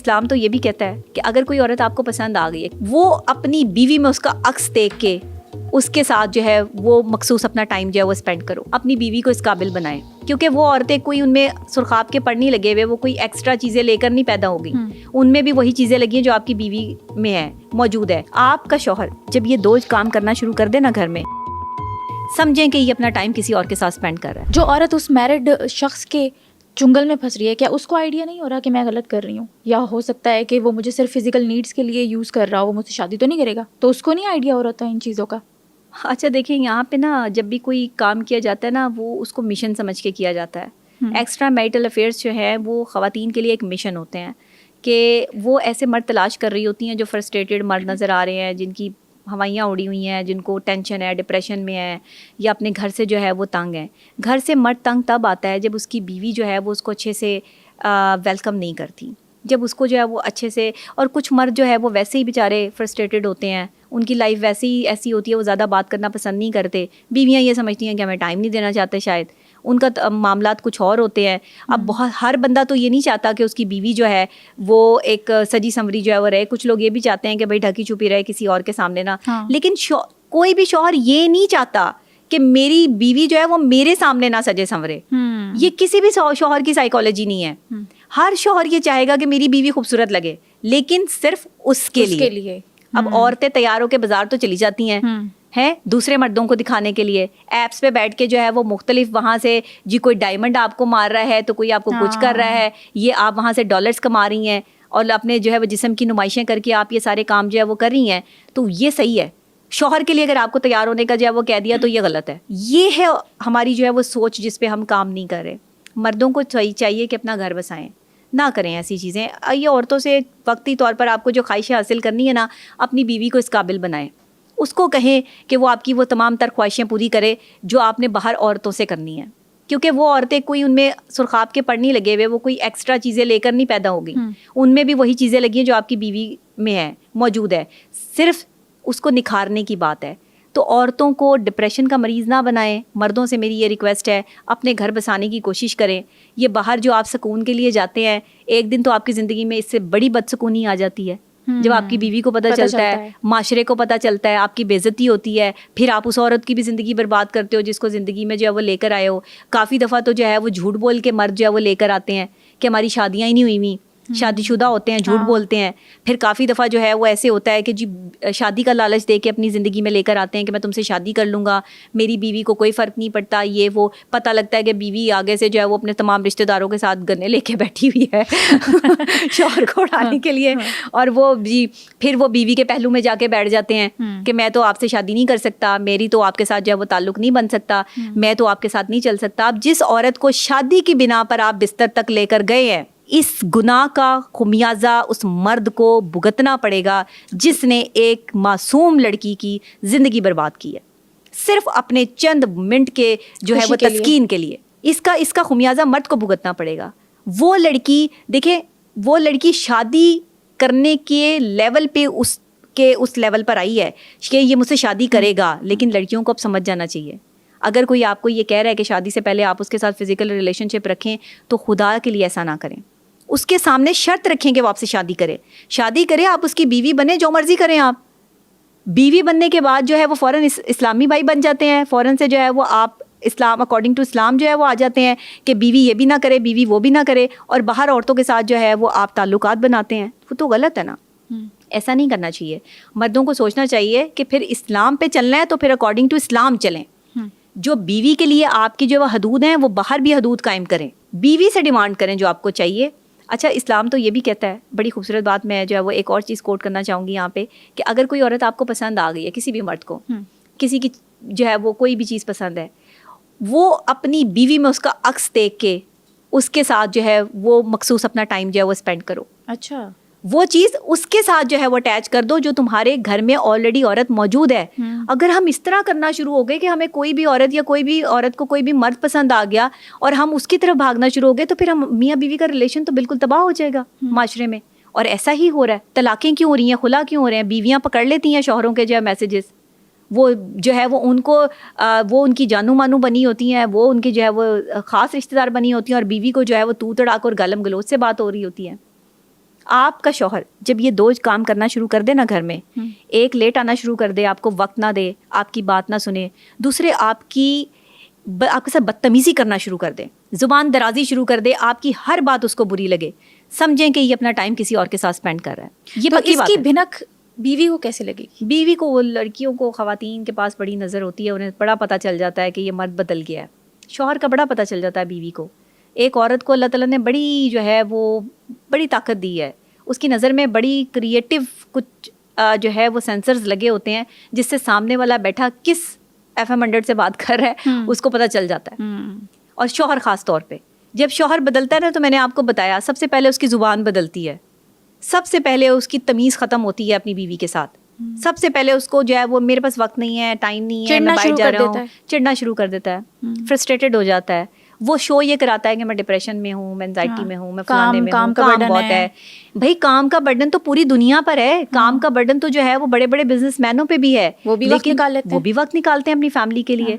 اسلام تو یہ بھی کہتا ہے کہ اگر کوئی عورت آپ کو پسند آ گئی ہے, وہ اپنی بیوی میں اس کا عکس دیکھ کے اس کے ساتھ جو ہے وہ مخصوص اپنا ٹائم جو ہے وہ اسپینڈ کرو, اپنی بیوی کو اس قابل بنائیں. کیونکہ وہ عورتیں کوئی ان میں سرخاب کے پڑھ نہیں لگے ہوئے, وہ کوئی ایکسٹرا چیزیں لے کر نہیں پیدا ہو گئی, ان میں بھی وہی چیزیں لگی ہیں جو آپ کی بیوی میں ہے, موجود ہے. آپ کا شوہر جب یہ دو کام کرنا شروع کر دے نا گھر میں, سمجھیں کہ یہ اپنا ٹائم کسی اور کے ساتھ اسپینڈ کر رہا ہے. جو عورت اس میرڈ شخص کے چنگل میں پھنس رہی ہے, کیا اس کو آئیڈیا نہیں ہو رہا کہ میں غلط کر رہی ہوں؟ یا ہو سکتا ہے کہ وہ مجھے صرف فزیکل نیڈس کے لیے یوز کر رہا ہو, وہ مجھ سے شادی تو نہیں کرے گا, تو اس کو نہیں آئیڈیا ہو رہا تھا ان چیزوں کا؟ اچھا دیکھیں, یہاں پہ نا جب بھی کوئی کام کیا جاتا ہے نا, وہ اس کو مشن سمجھ کے کیا جاتا ہے. ایکسٹرا میریٹل افیئرس جو ہے وہ خواتین کے لیے ایک مشن ہوتے ہیں کہ وہ ایسے مرد تلاش کر رہی ہوتی ہیں جو فرسٹریٹڈ مرد نظر آ رہے ہیں, جن کی ہوائیاں اڑی ہوئی ہیں, جن کو ٹینشن ہے, ڈپریشن میں ہے, یا اپنے گھر سے جو ہے وہ تنگ ہے. گھر سے مرد تنگ تب آتا ہے جب اس کی بیوی جو ہے وہ اس کو اچھے سے ویلکم نہیں کرتی, جب اس کو جو ہے وہ اچھے سے, اور کچھ مرد جو ہے وہ ویسے ہی بیچارے فرسٹریٹڈ ہوتے ہیں, ان کی لائف ویسے ہی ایسی ہوتی ہے, وہ زیادہ بات کرنا پسند نہیں کرتے. بیویاں یہ سمجھتی ہیں کہ ہمیں ٹائم نہیں دینا چاہتے, شاید ان کا معاملات کچھ اور ہوتے ہیں. اب ہر بندہ تو یہ نہیں چاہتا کہ اس کی بیوی جو ہے وہ ایک سجی سنوری جو ہے وہ رہے. کچھ لوگ یہ بھی چاہتے ہیں کہ بھائی ڈھکی چھپی رہے کسی اور کے سامنے نا. لیکن کوئی بھی شوہر یہ نہیں چاہتا کہ میری بیوی جو ہے وہ میرے سامنے نہ سجے سنورے. یہ کسی بھی شوہر کی سائیکالوجی نہیں ہے. ہر شوہر یہ چاہے گا کہ میری بیوی خوبصورت لگے, لیکن صرف اس کے لیے. اب عورتیں تیار ہو کے بازار تو چلی جاتی ہیں دوسرے مردوں کو دکھانے کے لیے, ایپس پہ بیٹھ کے جو ہے وہ مختلف وہاں سے جی کوئی ڈائمنڈ آپ کو مار رہا ہے, تو کوئی آپ کو کچھ کر رہا ہے, یہ آپ وہاں سے ڈالرز کما رہی ہیں, اور اپنے جو ہے وہ جسم کی نمائشیں کر کے آپ یہ سارے کام جو ہے وہ کر رہی ہیں. تو یہ صحیح ہے. شوہر کے لیے اگر آپ کو تیار ہونے کا جو ہے وہ کہہ دیا تو یہ غلط ہے. یہ ہے ہماری جو ہے وہ سوچ جس پہ ہم کام نہیں کر رہے. مردوں کو چاہیے کہ اپنا گھر بسائیں, نہ کریں ایسی چیزیں. یہ عورتوں سے وقتی طور پر آپ کو جو خواہشیں حاصل کرنی ہے نا, اپنی بیوی کو اس قابل بنائیں. اس کو کہیں کہ وہ آپ کی وہ تمام تر خواہشیں پوری کرے جو آپ نے باہر عورتوں سے کرنی ہیں. کیونکہ وہ عورتیں کوئی ان میں سرخاب کے پڑھ نہیں لگے ہوئے, وہ کوئی ایکسٹرا چیزیں لے کر نہیں پیدا ہو گئی. ان میں بھی وہی چیزیں لگی ہیں جو آپ کی بیوی میں ہے, موجود ہے. صرف اس کو نکھارنے کی بات ہے. تو عورتوں کو ڈپریشن کا مریض نہ بنائیں. مردوں سے میری یہ ریکویسٹ ہے, اپنے گھر بسانے کی کوشش کریں. یہ باہر جو آپ سکون کے لیے جاتے ہیں, ایک دن تو آپ کی زندگی میں اس سے بڑی بدسکونی آ جاتی ہے. جب آپ کی بیوی کو پتہ چلتا ہے, معاشرے کو پتہ چلتا ہے, آپ کی بے عزتی ہوتی ہے, پھر آپ اس عورت کی بھی زندگی برباد کرتے ہو جس کو زندگی میں جو ہے وہ لے کر آئے ہو. کافی دفعہ تو جو ہے وہ جھوٹ بول کے مرد جو ہے وہ لے کر آتے ہیں کہ ہماری شادیاں ہی نہیں ہوئی ہوئی, شادی شدہ ہوتے ہیں, جھوٹ بولتے ہیں. پھر کافی دفعہ جو ہے وہ ایسے ہوتا ہے کہ جی شادی کا لالچ دے کے اپنی زندگی میں لے کر آتے ہیں کہ میں تم سے شادی کر لوں گا, میری بیوی کو کوئی فرق نہیں پڑتا. یہ وہ پتہ لگتا ہے کہ بیوی آگے سے جو ہے وہ اپنے تمام رشتہ داروں کے ساتھ گنے لے کے بیٹھی ہوئی ہے شوہر کو اڑانے کے لیے, اور وہ جی پھر وہ بیوی کے پہلو میں جا کے بیٹھ جاتے ہیں کہ میں تو آپ سے شادی نہیں کر سکتا, میری تو آپ کے ساتھ جو ہے وہ تعلق نہیں بن سکتا, میں تو آپ کے ساتھ نہیں چل سکتا. اب جس عورت کو شادی کی بنا پر آپ بستر تک لے کر گئے ہیں, اس گناہ کا خمیازہ اس مرد کو بھگتنا پڑے گا جس نے ایک معصوم لڑکی کی زندگی برباد کی ہے, صرف اپنے چند منٹ کے جو ہے وہ تسکین کے لیے. اس کا خمیازہ مرد کو بھگتنا پڑے گا. وہ لڑکی دیکھیں, وہ لڑکی شادی کرنے کے لیول پہ اس لیول پر آئی ہے کہ یہ مجھ سے شادی کرے گا. لیکن لڑکیوں کو اب سمجھ جانا چاہیے, اگر کوئی آپ کو یہ کہہ رہا ہے کہ شادی سے پہلے آپ اس کے ساتھ فزیکل ریلیشن شپ رکھیں, تو خدا کے لیے ایسا نہ کریں. اس کے سامنے شرط رکھیں کہ وہ آپ سے شادی کرے, آپ اس کی بیوی بنے, جو مرضی کریں آپ. بیوی بننے کے بعد جو ہے وہ فوراً اسلامی بھائی بن جاتے ہیں, فوراً سے جو ہے وہ آپ اسلام اکارڈنگ ٹو اسلام جو ہے وہ آ جاتے ہیں کہ بیوی یہ بھی نہ کرے, بیوی وہ بھی نہ کرے, اور باہر عورتوں کے ساتھ جو ہے وہ آپ تعلقات بناتے ہیں. وہ تو غلط ہے نا, ایسا نہیں کرنا چاہیے. مردوں کو سوچنا چاہیے کہ پھر اسلام پہ چلنا ہے تو پھر اکارڈنگ ٹو اسلام چلیں. جو بیوی کے لیے آپ کی جو حدود ہیں وہ باہر بھی حدود قائم کریں, بیوی سے ڈیمانڈ کریں جو آپ کو چاہیے. اچھا اسلام تو یہ بھی کہتا ہے, بڑی خوبصورت بات, میں جو ہے وہ ایک اور چیز کوٹ کرنا چاہوں گی یہاں پہ, کہ اگر کوئی عورت آپ کو پسند آ گئی ہے, کسی بھی مرد کو کسی کی جو ہے وہ کوئی بھی چیز پسند ہے, وہ اپنی بیوی میں اس کا عکس دیکھ کے اس کے ساتھ جو ہے وہ مخصوص اپنا ٹائم جو ہے وہ اسپینڈ کرو. اچھا وہ چیز اس کے ساتھ جو ہے وہ اٹیچ کر دو جو تمہارے گھر میں آلریڈی عورت موجود ہے. اگر ہم اس طرح کرنا شروع ہو گئے کہ ہمیں کوئی بھی عورت یا کوئی بھی عورت کو کوئی بھی مرد پسند آ گیا اور ہم اس کی طرف بھاگنا شروع ہو گئے, تو پھر ہم میاں بیوی کا ریلیشن تو بالکل تباہ ہو جائے گا معاشرے میں. اور ایسا ہی ہو رہا ہے, طلاقیں کیوں ہو رہی ہیں, خلا کیوں ہو رہے ہیں, بیویاں پکڑ لیتی ہیں شوہروں کے جو ہے میسیجز, وہ جو ہے وہ ان کو وہ ان کی جانو مانو بنی ہوتی ہیں, وہ ان کی جو ہے وہ خاص رشتہ دار بنی ہوتی ہیں, اور بیوی کو جو ہے وہ تو تڑاک اور گالم گلوچ سے بات ہو رہی ہوتی ہے. آپ کا شوہر جب یہ 2 کام کرنا شروع کر دے نا گھر میں، ایک لیٹ آنا شروع کر دے، آپ کو وقت نہ دے، آپ کی بات نہ سنے، دوسرے آپ کے ساتھ بدتمیزی کرنا شروع کر دے، زبان درازی شروع کر دے، آپ کی ہر بات اس کو بری لگے، سمجھیں کہ یہ اپنا ٹائم کسی اور کے ساتھ اسپینڈ کر رہا ہے. یہ تو پکی اس بات کی ہے. بھنک بیوی کو کیسے لگے گی؟ بیوی کو، لڑکیوں کو، خواتین کے پاس بڑی نظر ہوتی ہے، انہیں بڑا پتہ چل جاتا ہے کہ یہ مرد بدل گیا ہے. شوہر کا بڑا پتہ چل جاتا ہے بیوی کو. ایک عورت کو اللہ تعالیٰ نے بڑی جو ہے وہ بڑی طاقت دی ہے، اس کی نظر میں بڑی کریٹیو کچھ جو ہے وہ سینسرز لگے ہوتے ہیں، جس سے سامنے والا بیٹھا کس FM 100 سے بات کر رہا ہے اس کو پتہ چل جاتا ہے. اور شوہر خاص طور پہ جب شوہر بدلتا ہے نا، تو میں نے آپ کو بتایا سب سے پہلے اس کی زبان بدلتی ہے، سب سے پہلے اس کی تمیز ختم ہوتی ہے اپنی بیوی کے ساتھ. سب سے پہلے اس کو جو ہے وہ میرے پاس وقت نہیں ہے، ٹائم نہیں ہے، میں باہر جا رہا ہوں، چڑھنا شروع کر دیتا ہے، فرسٹریٹڈ ہو جاتا ہے. وہ شو یہ کراتا ہے کہ میں ڈپریشن میں ہوں، میں انزائٹی میں ہوں، میں فلانے میں ہوں، کام بہت ہے. بھائی کام کا برڈن تو پوری دنیا پر ہے، کام کا برڈن تو جو ہے وہ بڑے بڑے بزنس مینوں پہ بھی ہے، وہ بھی وقت نکال لیتے ہیں، وہ بھی وقت نکالتے ہیں اپنی فیملی کے لیے.